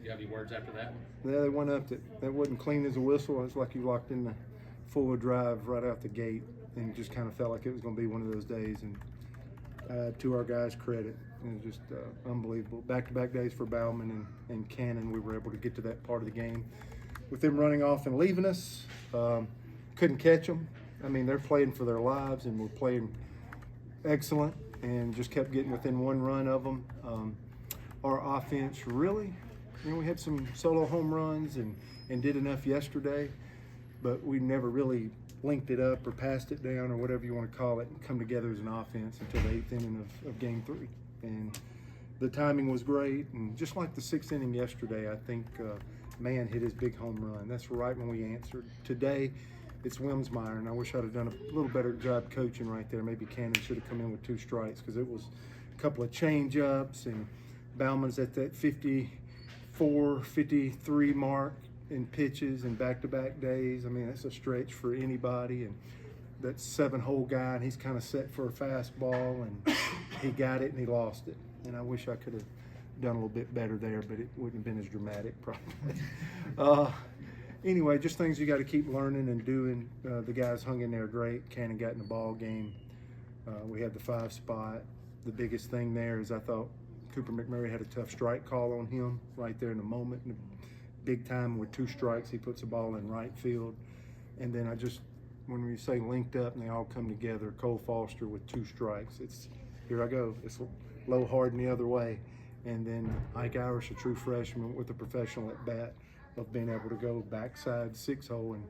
you have any words after that one? Yeah, they went up. That wasn't clean as a whistle. It's like you locked in the full drive right out the gate, and it just kind of felt like it was going to be one of those days. And to our guys' credit, it was just unbelievable. Back-to-back days for Bauman and Cannon. We were able to get to that part of the game with them running off and leaving us. Couldn't catch them. I mean, they're playing for their lives, and we're playing excellent, and just kept getting within one run of them. Our offense really, we had some solo home runs and did enough yesterday, but we never really linked it up or passed it down or whatever you want to call it and come together as an offense until the 8th inning of game 3. And the timing was great, and just like the 6th inning yesterday, I think Mann hit his big home run. That's right when we answered. Today, it's Wilmsmeyer, and I wish I'd have done a little better job coaching right there. Maybe Cannon should have come in with 2 strikes, because it was a couple of change-ups, and Bauman's at that 54, 53 mark in pitches and back-to-back days. I mean, that's a stretch for anybody, and that 7-hole guy, and he's kind of set for a fastball, and he got it and he lost it. And I wish I could have done a little bit better there, but it wouldn't have been as dramatic probably. Anyway, just things you got to keep learning and doing. The guys hung in there great. Cannon got in the ball game. We had the 5 spot. The biggest thing there is I thought Cooper McMurray had a tough strike call on him right there in the moment. In the big time with 2 strikes, he puts the ball in right field. And then when we say linked up and they all come together, Cole Foster with 2 strikes, it's here I go. It's low hard and the other way. And then Ike Irish, a true freshman with a professional at bat, of being able to go backside 6-hole. And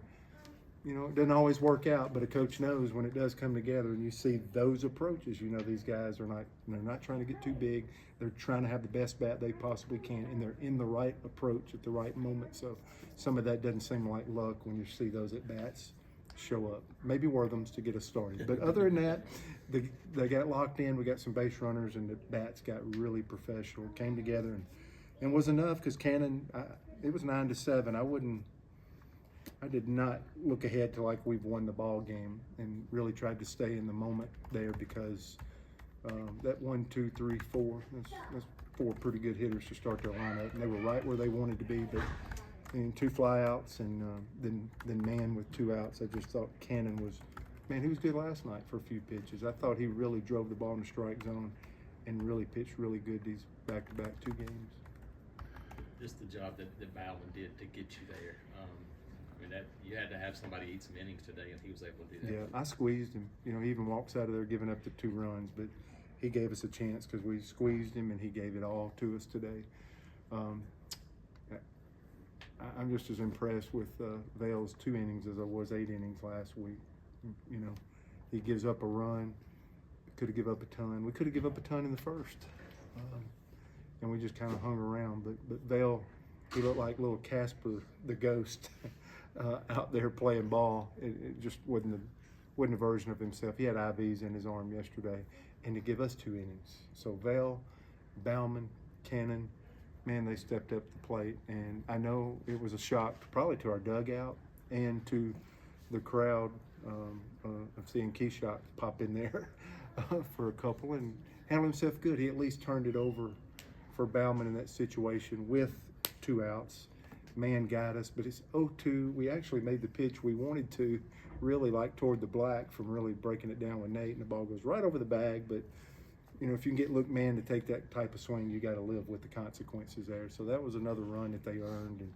it doesn't always work out, but a coach knows when it does come together and you see those approaches, these guys they're not trying to get too big. They're trying to have the best bat they possibly can, and they're in the right approach at the right moment. So some of that doesn't seem like luck when you see those at bats show up. Maybe Wortham's to get us started, but other than that, they got locked in. We got some base runners, and the bats got really professional, came together, and was enough, because Cannon, it was 9-7. I did not look ahead to like we've won the ball game, and really tried to stay in the moment there, because that 1, 2, 3, 4, that's 4 pretty good hitters to start their lineup, and they were right where they wanted to be. But 2 flyouts, and then Mann with 2 outs. I just thought Cannon he was good last night for a few pitches. I thought he really drove the ball in the strike zone and really pitched really good these back-to-back 2 games. Just the job that Bauman did to get you there. That you had to have somebody eat some innings today, and he was able to do that. Yeah, I squeezed him. He even walks out of there giving up the 2 runs, but he gave us a chance because we squeezed him, and he gave it all to us today. I'm just as impressed with Vale's 2 innings as I was 8 innings last week. He gives up a run. Could have given up a ton. We could have given up a ton in the first, and we just kind of hung around. But Vale, he looked like little Casper the Ghost out there playing ball. It just wasn't a version of himself. He had IVs in his arm yesterday, and to give us 2 innings. So Vale, Bauman, Cannon, man, they stepped up the plate, and I know it was a shock probably to our dugout and to the crowd of seeing Keyshock pop in there for a couple and handle himself good. He at least turned it over for Bauman in that situation with 2 outs. Man got us, but it's 0-2. We actually made the pitch we wanted to, really like toward the black, from really breaking it down with Nate, and the ball goes right over the bag. But if you can get Luke Mann to take that type of swing, you got to live with the consequences there. So that was another run that they earned.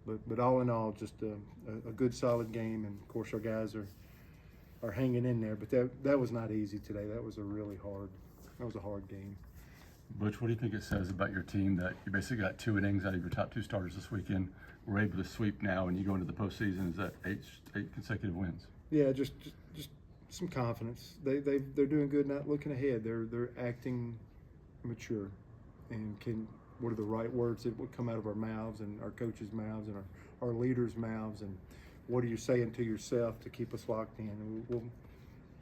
But all in all, just a good solid game, and of course our guys are hanging in there. But that was not easy today. That was a hard game. Butch, what do you think it says about your team that you basically got 2 innings out of your top 2 starters this weekend? We're able to sweep now, and you go into the postseason. Is that 8 consecutive wins? Yeah, just some confidence. They're doing good, not looking ahead. They're acting mature, and what are the right words that would come out of our mouths and our coaches' mouths and our leaders' mouths, and what are you saying to yourself to keep us locked in? And we'll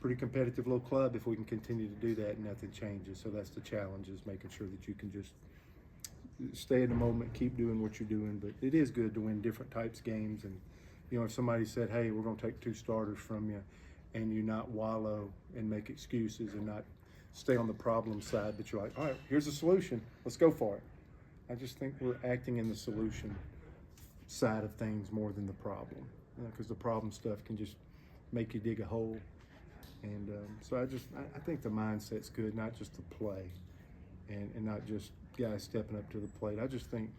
pretty competitive little club if we can continue to do that and nothing changes. So that's the challenge, is making sure that you can just stay in the moment, keep doing what you're doing. But it is good to win different types of games. And if somebody said, hey, we're going to take 2 starters from you, and you not wallow and make excuses and not stay on the problem side, but you're like, all right, here's the solution, let's go for it. I just think we're acting in the solution side of things more than the problem, because the problem stuff can just make you dig a hole. And so I think the mindset's good, not just the play, and not just guys stepping up to the plate. I just think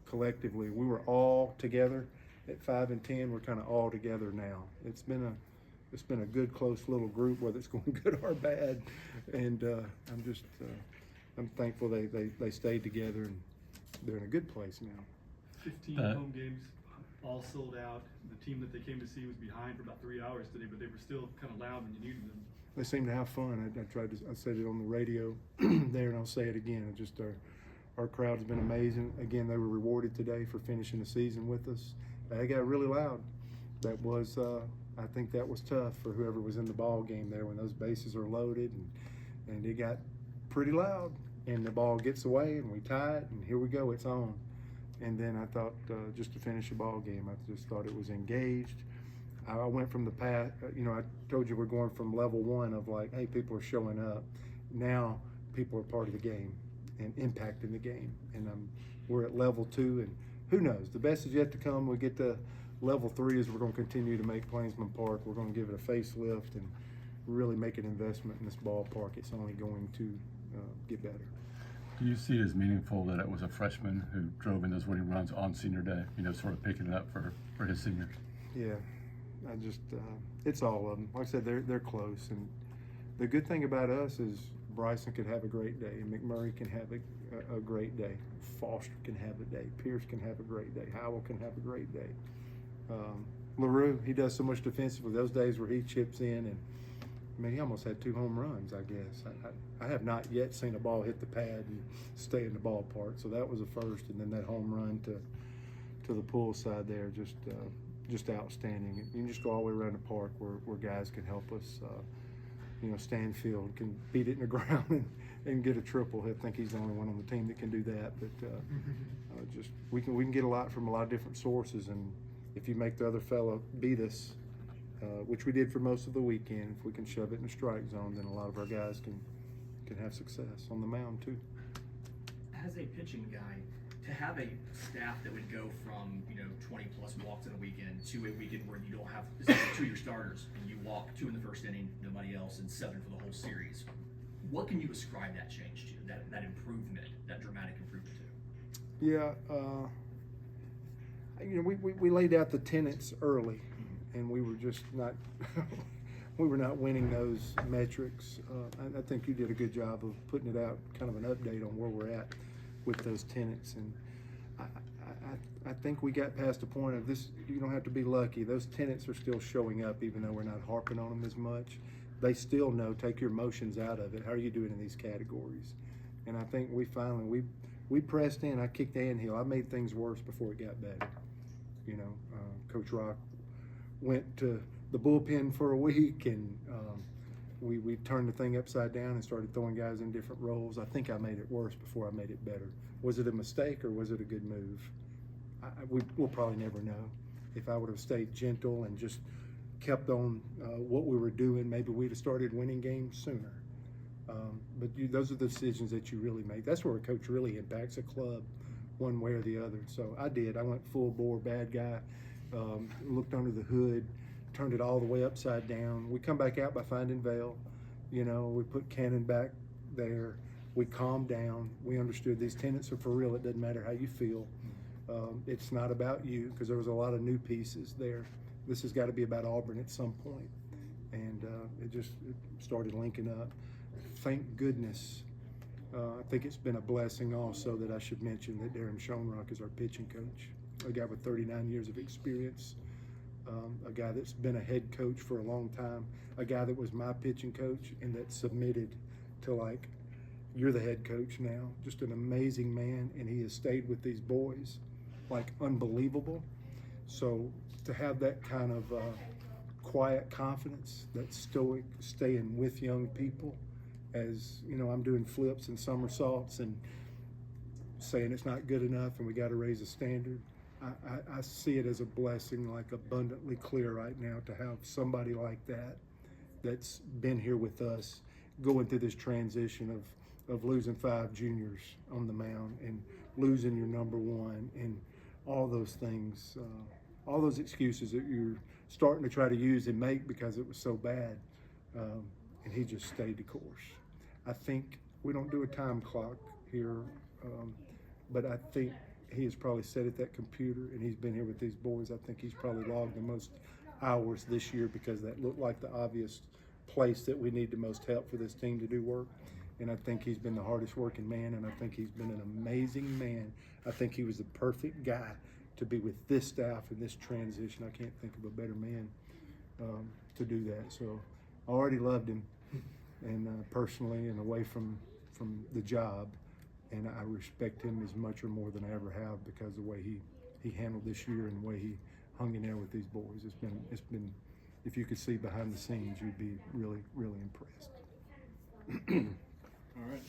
collectively we were all together at 5 and 10. We're kind of all together now. It's been a good close little group, whether it's going good or bad. And I'm thankful they stayed together, and they're in a good place now. 15 home games, all sold out. The team that they came to see was behind for about 3 hours today, but they were still kind of loud when you needed them. They seem to have fun. I said it on the radio there, and I'll say it again. Our crowd's been amazing. Again, they were rewarded today for finishing the season with us. They got really loud. That was, I think that was tough for whoever was in the ball game there when those bases are loaded, and it got pretty loud. And the ball gets away, and we tie it, and here we go, it's on. And then I thought, just to finish the ball game, I just thought it was engaged. I went from the past, I told you we're going from level 1 of like, hey, people are showing up. Now people are part of the game and impacting the game. And we're at level 2, and who knows? The best is yet to come. We get to level 3 as we're going to continue to make Plainsman Park. We're going to give it a facelift and really make an investment in this ballpark. It's only going to get better. Do you see it as meaningful that it was a freshman who drove in those winning runs on senior day, sort of picking it up for his seniors? Yeah, it's all of them. Like I said, they're close. And the good thing about us is Bryson could have a great day, and McMurray can have a great day. Foster can have a day. Pierce can have a great day. Howell can have a great day. LaRue, he does so much defensively. Those days where he chips in, and he almost had 2 home runs, I guess. I have not yet seen a ball hit the pad and stay in the ballpark, so that was a first. And then that home run to the pool side there, just outstanding. You can just go all the way around the park where guys can help us. Stanfield can beat it in the ground and get a triple. I think he's the only one on the team that can do that. But we can get a lot from a lot of different sources, and if you make the other fella beat us, which we did for most of the weekend, if we can shove it in the strike zone, then a lot of our guys can have success on the mound too. As a pitching guy, to have a staff that would go from 20 plus walks in a weekend to a weekend where you don't have 2 of your starters and you walk 2 in the first inning, nobody else, and 7 for the whole series, what can you ascribe that change to? That improvement, that dramatic improvement to? Yeah, we laid out the tenets early, and we were just not we were not winning those metrics. I think you did a good job of putting it out, kind of an update on where we're at with those tenets. And I think we got past the point of this. You don't have to be lucky. Those tenets are still showing up, even though we're not harping on them as much. They still know, take your emotions out of it. How are you doing in these categories? And I think we finally we pressed in. I kicked the anthill. I made things worse before it got better. Coach Rock went to the bullpen for a week, and we turned the thing upside down and started throwing guys in different roles. I think I made it worse before I made it better. Was it a mistake or was it a good move? We'll probably never know. If I would have stayed gentle and just kept on what we were doing, maybe we'd have started winning games sooner. But those are the decisions that you really make. That's where a coach really impacts a club one way or the other. So I did. I went full bore, bad guy, looked under the hood, turned it all the way upside down. We come back out by finding Vail. We put Cannon back there. We calmed down. We understood these tenants are for real. It doesn't matter how you feel. It's not about you, because there was a lot of new pieces there. This has got to be about Auburn at some point. And it started linking up. Thank goodness. I think it's been a blessing also that I should mention that Darren Schoenrock is our pitching coach, a guy with 39 years of experience, a guy that's been a head coach for a long time, a guy that was my pitching coach and that submitted to you're the head coach now. Just an amazing man, and he has stayed with these boys unbelievable. So to have that kind of quiet confidence, that stoic staying with young people, as I'm doing flips and somersaults and saying it's not good enough and we got to raise the standard. I see it as a blessing, abundantly clear right now, to have somebody like that's been here with us, going through this transition of losing 5 juniors on the mound and losing your number one, and all those things, all those excuses that you're starting to try to use and make because it was so bad. And he just stayed the course. I think we don't do a time clock here, but I think he has probably sat at that computer, and he's been here with these boys. I think he's probably logged the most hours this year because that looked like the obvious place that we need the most help for this team to do work. And I think he's been the hardest working man, and I think he's been an amazing man. I think he was the perfect guy to be with this staff in this transition. I can't think of a better man to do that. So I already loved him, and personally and away from the job. And I respect him as much or more than I ever have because of the way he handled this year and the way he hung in there with these boys. It's been, if you could see behind the scenes, you'd be really, really impressed. All right.